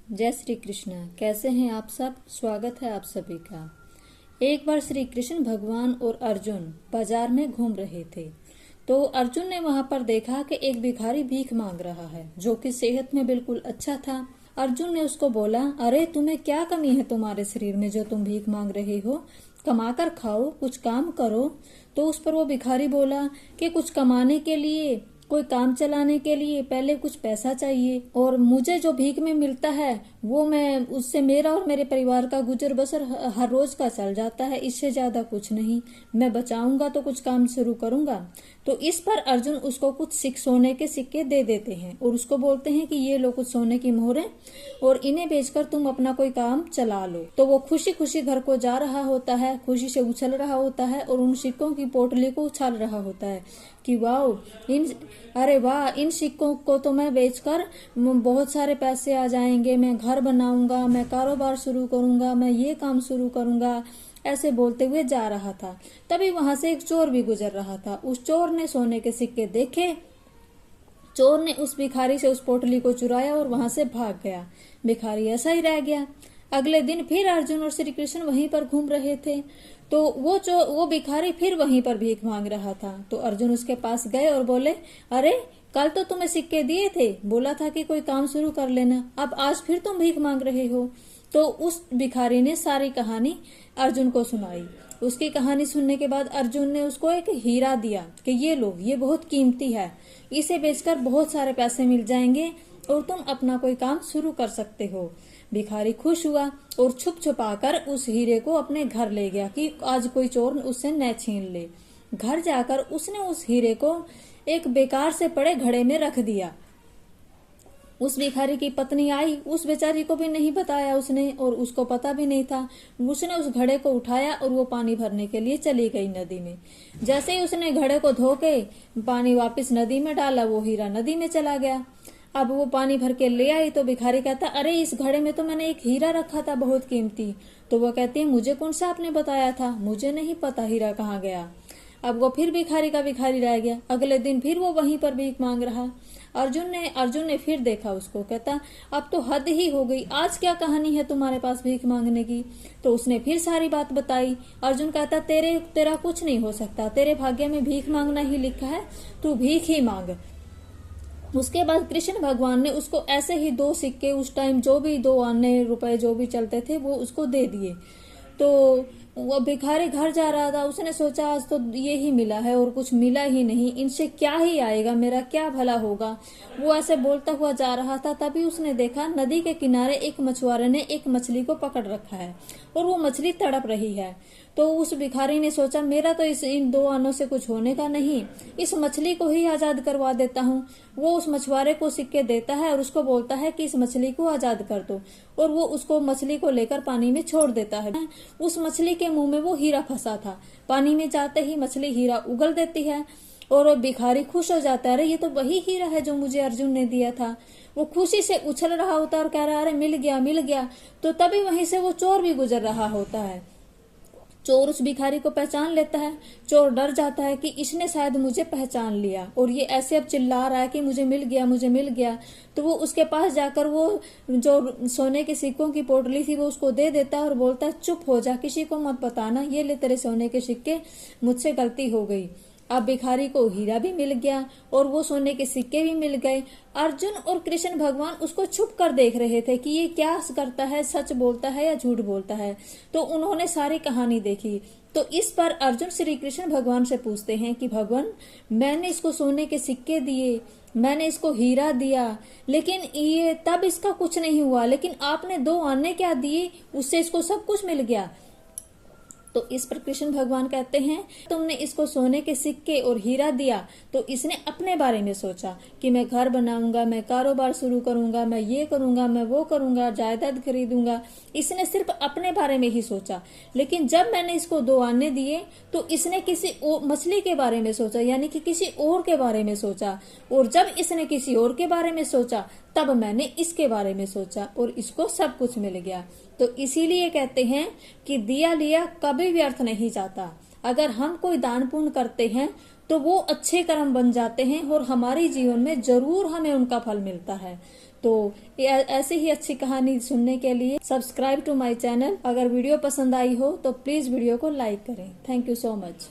जय श्री कृष्ण। कैसे हैं आप सब? स्वागत है आप सभी का। एक बार श्री कृष्ण भगवान और अर्जुन बाजार में घूम रहे थे तो अर्जुन ने वहां पर देखा कि एक भिखारी भीख मांग रहा है जो कि सेहत में बिल्कुल अच्छा था। अर्जुन ने उसको बोला, अरे तुम्हें क्या कमी है तुम्हारे शरीर में जो तुम भीख मांग रहे हो? कमाकर खाओ, कुछ काम करो। तो उस पर वो भिखारी बोला कि कुछ कमाने के लिए, कोई काम चलाने के लिए पहले कुछ पैसा चाहिए, और मुझे जो भीख में मिलता है वो मैं उससे मेरा और मेरे परिवार का गुजर बसर हर रोज का चल जाता है, इससे ज्यादा कुछ नहीं। मैं बचाऊंगा तो कुछ काम शुरू करूंगा। तो इस पर अर्जुन उसको कुछ सोने के सिक्के दे देते हैं और उसको बोलते हैं कि ये लो कुछ सोने की मोहरें और इन्हें बेचकर तुम अपना कोई काम चला लो। तो वो खुशी खुशी घर को जा रहा होता है, खुशी से उछल रहा होता है और उन सिक्कों की पोटली को उछाल रहा होता है कि अरे वाह, इन सिक्कों को तो मैं बेचकर बहुत सारे पैसे आ जाएंगे, मैं घर बनाऊंगा, मैं कारोबार शुरू करूंगा, मैं ये काम शुरू करूंगा। ऐसे बोलते हुए जा रहा था। तभी वहां से एक चोर भी गुजर रहा था। उस चोर ने सोने के सिक्के देखे। चोर ने उस भिखारी से उस पोटली को चुराया और वहां से भाग गया। भिखारी ऐसा ही रह गया। अगले दिन फिर अर्जुन और श्री कृष्ण वहीं पर घूम रहे थे तो वो भिखारी फिर वहीं पर भीख मांग रहा था। तो अर्जुन उसके पास गए और बोले, अरे कल तो तुम्हें सिक्के दिए थे, बोला था कि कोई काम शुरू कर लेना, अब आज फिर तुम भीख मांग रहे हो। तो उस भिखारी ने सारी कहानी अर्जुन को सुनाई। उसकी कहानी सुनने के बाद अर्जुन ने उसको एक हीरा दिया कि ये लो, ये बहुत कीमती है, इसे बेचकर बहुत सारे पैसे मिल जाएंगे और तुम अपना कोई काम शुरू कर सकते हो। भिखारी खुश हुआ और छुप छुपा कर उस हीरे को अपने घर ले गया कि आज कोई चोर उससे न छीन ले। घर जाकर उसने उस हीरे को एक बेकार से पड़े घड़े में रख दिया। उस भिखारी की पत्नी आई, उस बेचारी को भी नहीं बताया उसने और उसको पता भी नहीं था। उसने उस घड़े को उठाया और वो पानी भरने के लिए चली गई नदी में। जैसे ही उसने घड़े को धो के पानी वापस नदी में डाला, वो हीरा नदी में चला गया। अब वो पानी भर के ले आई तो भिखारी कहता, अरे इस घड़े में तो मैंने एक हीरा रखा था बहुत कीमती। तो वो कहती है, मुझे कौन सा आपने बताया था, मुझे नहीं पता हीरा कहाँ गया। अब वो फिर भिखारी का भिखारी रह गया। अगले दिन फिर वो वहीं पर भीख मांग रहा। अर्जुन ने फिर देखा उसको, कहता अब तो हद ही हो गई, आज क्या कहानी है तुम्हारे पास भीख मांगने की? तो उसने फिर सारी बात बताई। अर्जुन कहता, तेरा कुछ नहीं हो सकता, तेरे भाग्य में भीख मांगना ही लिखा है, तू भीख ही मांग। उसके बाद कृष्ण भगवान ने उसको ऐसे ही 2 सिक्के, उस टाइम जो भी 2 आने रुपए जो भी चलते थे वो उसको दे दिए। तो वो भिखारी घर जा रहा था, उसने सोचा आज तो ये ही मिला है और कुछ मिला ही नहीं, इनसे क्या ही आएगा, मेरा क्या भला होगा। वो ऐसे बोलता हुआ जा रहा था, तभी उसने देखा नदी के किनारे एक मछुआरे ने एक मछली को पकड़ रखा है और वो मछली तड़प रही है। तो उस भिखारी ने सोचा, मेरा तो इन 2 आनों से कुछ होने का नहीं, इस मछली को ही आजाद करवा देता हूँ। वो उस मछुआरे को सिक्के देता है और उसको बोलता है कि इस मछली को आजाद कर दो, और वो उसको मछली को लेकर पानी में छोड़ देता है। उस मछली के मुंह में वो हीरा फंसा था। पानी में जाते ही मछली हीरा उगल देती है और भिखारी खुश हो जाता है, अरे ये तो वही हीरा है जो मुझे अर्जुन ने दिया था। वो खुशी से उछल रहा होता और कह रहा है, अरे मिल गया मिल गया। तो तभी वहीं से वो चोर भी गुजर रहा होता है। चोर उस भिखारी को पहचान लेता है। चोर डर जाता है कि इसने शायद मुझे पहचान लिया और ये ऐसे अब चिल्ला रहा है कि मुझे मिल गया मुझे मिल गया। तो वो उसके पास जाकर वो जो सोने के सिक्कों की पोटली थी वो उसको दे देता है और बोलता है, चुप हो जा, किसी को मत बताना, ये ले तेरे सोने के सिक्के, मुझसे गलती हो गई। अब भिखारी को हीरा भी मिल गया और वो सोने के सिक्के भी मिल गए। अर्जुन और कृष्ण भगवान उसको छुप कर देख रहे थे कि ये क्या करता है, सच बोलता है या झूठ बोलता है। तो उन्होंने सारी कहानी देखी। तो इस पर अर्जुन श्री कृष्ण भगवान से पूछते हैं कि भगवान, मैंने इसको सोने के सिक्के दिए, मैंने इसको हीरा दिया, लेकिन ये तब इसका कुछ नहीं हुआ, लेकिन आपने 2 आने क्या दिए, उससे इसको सब कुछ मिल गया। तो इस पर कृष्ण भगवान कहते हैं, तुमने इसको सोने के सिक्के और हीरा दिया तो इसने अपने बारे में सोचा कि मैं घर बनाऊंगा, मैं कारोबार शुरू करूंगा, मैं ये करूंगा, मैं वो करूंगा, जायदाद खरीदूंगा। इसने सिर्फ अपने बारे में ही सोचा। लेकिन जब मैंने इसको 2 आने दिए तो इसने किसी मछली के बारे में सोचा, यानी कि किसी और के बारे में सोचा, और जब इसने किसी और के बारे में सोचा तब मैंने इसके बारे में सोचा और इसको सब कुछ मिल गया। तो इसीलिए कहते हैं कि दिया लिया कभी व्यर्थ नहीं जाता। अगर हम कोई दान पुण्य करते हैं तो वो अच्छे कर्म बन जाते हैं और हमारे जीवन में जरूर हमें उनका फल मिलता है। तो ऐसी ही अच्छी कहानी सुनने के लिए सब्सक्राइब टू माय चैनल। अगर वीडियो पसंद आई हो तो प्लीज वीडियो को लाइक करें। Thank you so much.